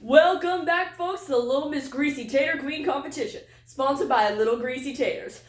Welcome back, folks, to the Little Miss Greasy Tater Queen competition, sponsored by Little Greasy Taters.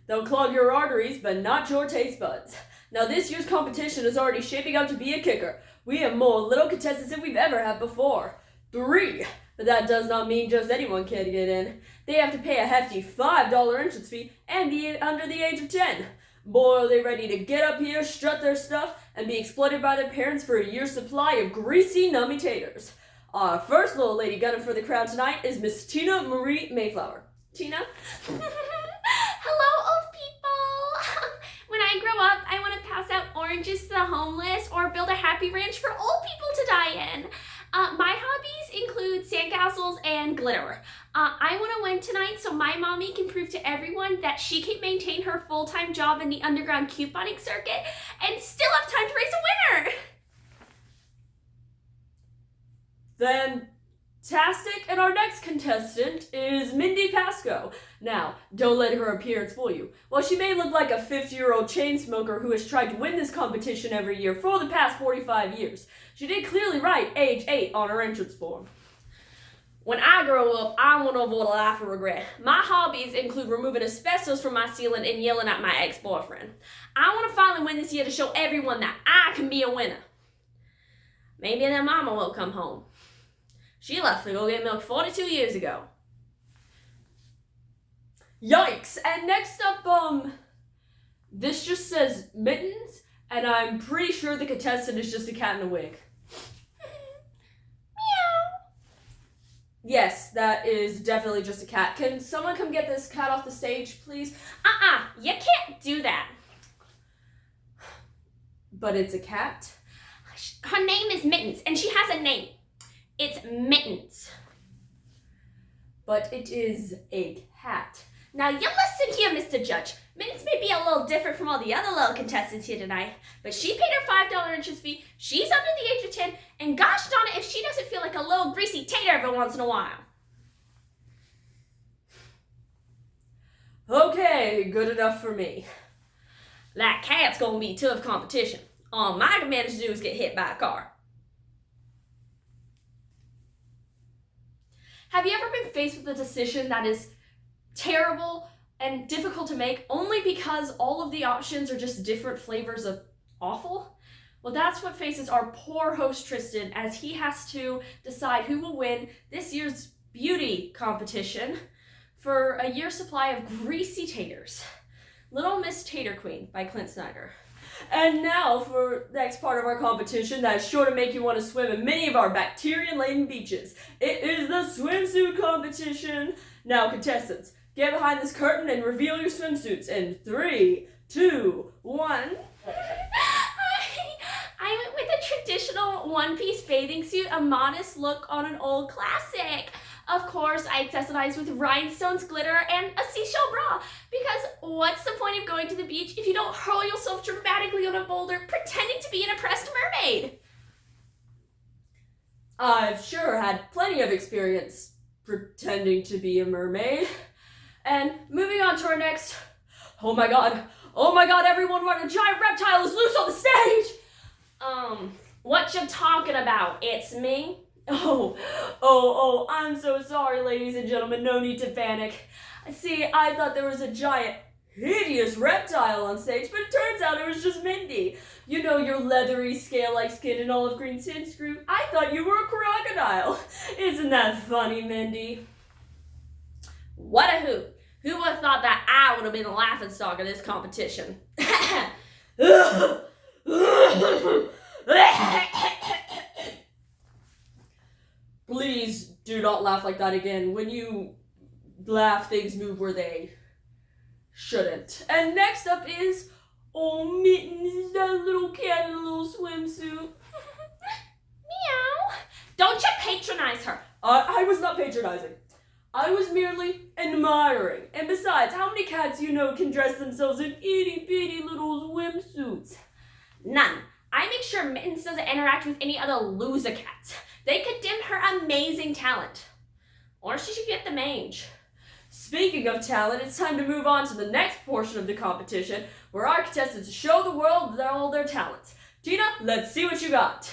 They'll clog your arteries, but not your taste buds. Now, this year's competition is already shaping up to be a kicker. We have more little contestants than we've ever had before. 3. But that does not mean just anyone can get in. They have to pay a hefty $5 entrance fee and be under the age of 10. Boy, are they ready to get up here, strut their stuff, and be exploited by their parents for a year's supply of greasy, nummy taters. Our first little lady gunning for the crown tonight is Miss Tina Marie Mayflower. Tina? Hello, old people! When I grow up, I want to pass out oranges to the homeless or build a happy ranch for old people to die in. My hobbies include sandcastles and glitter. I want to win tonight so my mommy can prove to everyone that she can maintain her full-time job in the underground couponing circuit and still have time to raise a winner! Fantastic, and our next contestant is Mindy Pasco. Now, don't let her appearance fool you. While she may look like a 50-year-old chain smoker who has tried to win this competition every year for the past 45 years, she did clearly write age 8 on her entrance form. When I grow up, I want to avoid a life of regret. My hobbies include removing asbestos from my ceiling and yelling at my ex-boyfriend. I want to finally win this year to show everyone that I can be a winner. Maybe their mama will come home. She left to go get milk 42 years ago. Yikes! And next up, this just says Mittens, and I'm pretty sure the contestant is just a cat in a wig. Meow. Yes, that is definitely just a cat. Can someone come get this cat off the stage, please? You can't do that. But it's a cat? Her name is Mittens, and she has a name. It's Mittens. But it is a cat. Now you listen here, Mr. Judge. Mittens may be a little different from all the other little contestants here tonight, but she paid her $5 entrance fee, she's under the age of 10, and gosh darn it if she doesn't feel like a little greasy tater every once in a while. Okay, good enough for me. That cat's gonna be tough competition. All I can manage to do is get hit by a car. Have you ever been faced with a decision that is terrible and difficult to make only because all of the options are just different flavors of awful? Well, that's what faces our poor host Tristan as he has to decide who will win this year's beauty competition for a year's supply of greasy taters. Little Miss Tater Queen by Clint Snyder. And now for the next part of our competition that is sure to make you want to swim in many of our bacteria-laden beaches. It is the swimsuit competition. Now, contestants, get behind this curtain and reveal your swimsuits in 3, 2, 1. I went with a traditional one-piece bathing suit, a modest look on an old classic. Of course, I accessorized with rhinestones, glitter, and a seashell bra. Because what's the point of going to the beach if you don't hurl yourself dramatically on a boulder pretending to be an oppressed mermaid? I've sure had plenty of experience pretending to be a mermaid. And moving on to our next... Oh my god, everyone run, a giant reptile is loose on the stage! What you talking about? It's me. Oh, I'm so sorry, ladies and gentlemen, no need to panic. See, I thought there was a giant, hideous reptile on stage, but it turns out it was just Mindy. You know, your leathery, scale-like skin and olive green skin screw. I thought you were a crocodile. Isn't that funny, Mindy? What a hoot. Who would have thought that I would have been the laughingstock of this competition? Please do not laugh like that again. When you laugh, things move where they shouldn't. And next up is, oh, Mittens, is that little cat in a little swimsuit? Meow. Don't you patronize her. I was not patronizing. I was merely admiring. And besides, how many cats you know can dress themselves in itty-bitty little swimsuits? None. I make sure Mittens doesn't interact with any other loser cats. They condemn her amazing talent. Or she should get the mange. Speaking of talent, it's time to move on to the next portion of the competition, where our contestants show the world all their talents. Tina, let's see what you got.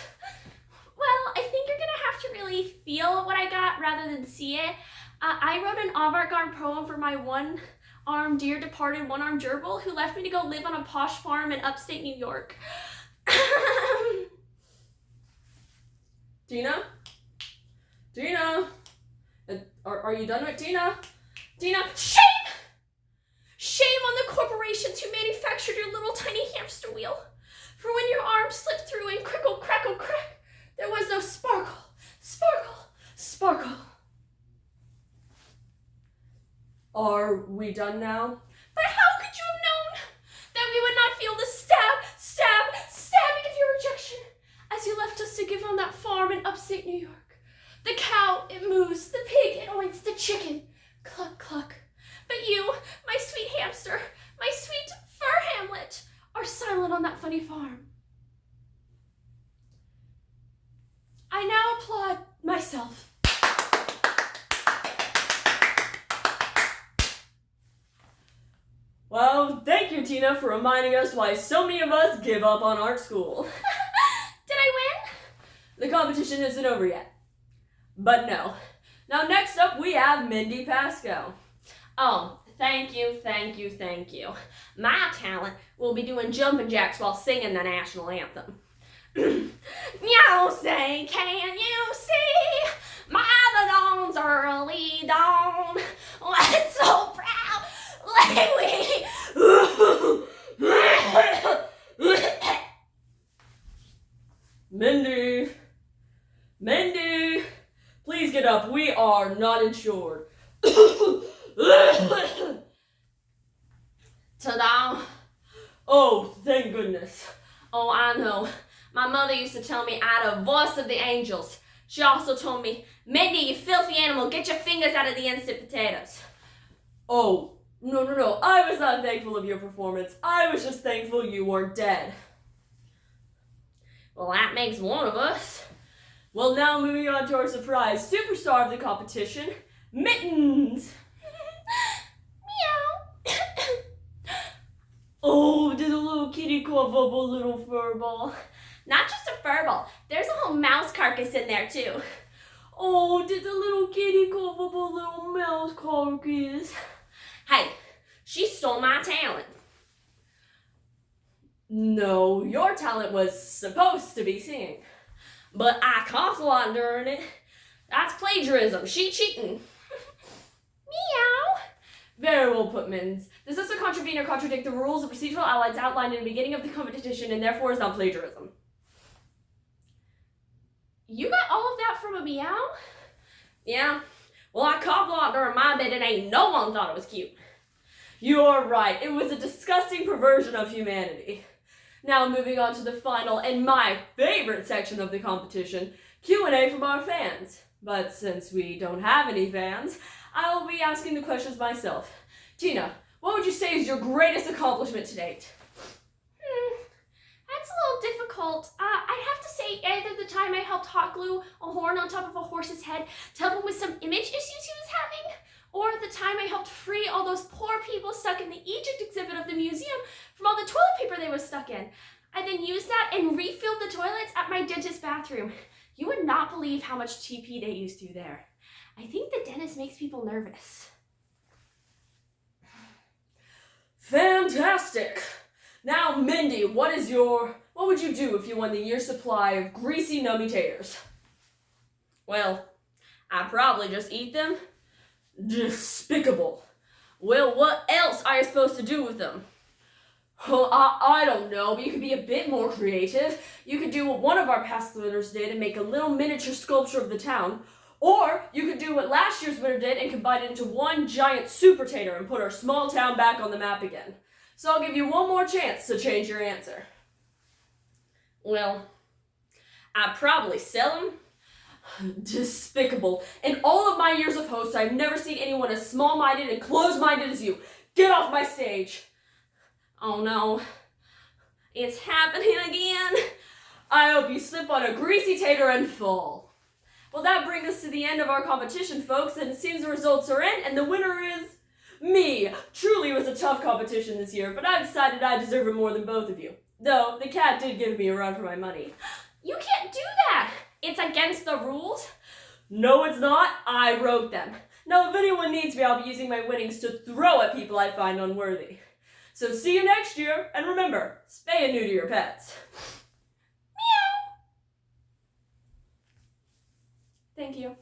Well, I think you're gonna have have to really feel what I got rather than see it. I wrote an avant-garde poem for my one-armed dear departed one-armed gerbil who left me to go live on a posh farm in upstate New York. Tina? Tina? Are you done with Tina? Tina? Shame! Shame on the corporations who manufactured your little tiny hamster wheel. For when your arm slipped through and crickle, crackle, crack, there was no sparkle, sparkle, sparkle. Are we done now? But how could you have known that we would not feel the stabbing of your rejection as you left us to give on that farm in upstate New York? The cow, it moves, the pig, it oinks, the chicken, cluck, cluck. But you, my sweet hamster, my sweet fur hamlet, are silent on that funny farm. I now applaud myself. Well, thank you, Tina, for reminding us why so many of us give up on art school. Did I win? The competition isn't over yet. But no. Now next up we have Mindy Pasco. Oh, thank you. My talent will be doing jumping jacks while singing the national anthem. You say, can you see my dawn's early dawn? What's so proud lately? Mindy, please get up. We are not insured. Ta-da! Oh, thank goodness. Oh, I know. My mother used to tell me I had a voice of the angels. She also told me, Mindy, you filthy animal, get your fingers out of the instant potatoes. Oh, no. I was not thankful of your performance. I was just thankful you weren't dead. Well, that makes one of us. Well, now moving on to our surprise superstar of the competition, Mittens. Meow. Oh, did the little kitty cough up a little fur ball? Not just a fur ball. There's a whole mouse carcass in there, too. Oh, did the little kitty cough up a little mouse carcass? Hey, she stole my talent. No, your talent was supposed to be singing. But I coughed a lot during it. That's plagiarism. She cheating. Meow. Very well put, Mittens. Does this contravene or contradict the rules of procedural outlines outlined in the beginning of the competition and therefore is not plagiarism? You got all of that from a meow? Yeah. Well, I coughed a lot during my bit and ain't no one thought it was cute. You're right. It was a disgusting perversion of humanity. Now moving on to the final and my favorite section of the competition, Q&A from our fans. But since we don't have any fans, I will be asking the questions myself. Tina, what would you say is your greatest accomplishment to date? That's a little difficult. I'd have to say either the time I helped hot glue a horn on top of a horse's head to help him with some image issues he was having, or the time I helped free all those poor people stuck in the Egypt exhibit of the museum from all the toilet paper they were stuck in. I then used that and refilled the toilets at my dentist's bathroom. You would not believe how much TP they used through there. I think the dentist makes people nervous. Fantastic! Now, Mindy, what would you do if you won the year's supply of greasy nummy taters? Well, I'd probably just eat them. Despicable. Well, what else are you supposed to do with them? Well, I don't know, but you could be a bit more creative. You could do what one of our past winners did and make a little miniature sculpture of the town. Or you could do what last year's winner did and combine it into one giant super tater and put our small town back on the map again. So I'll give you one more chance to change your answer. Well, I'd probably sell them. Despicable. In all of my years of host, I've never seen anyone as small-minded and close-minded as you. Get off my stage. Oh no, it's happening again. I hope you slip on a greasy tater and fall. Well, that brings us to the end of our competition, folks, and it seems the results are in, and the winner is me. Truly, it was a tough competition this year, but I decided I deserve it more than both of you. Though, the cat did give me a run for my money. You can't do that. It's against the rules. No, it's not. I wrote them. Now, if anyone needs me, I'll be using my winnings to throw at people I find unworthy. So see you next year, and remember, spay and neuter your pets. Thank you.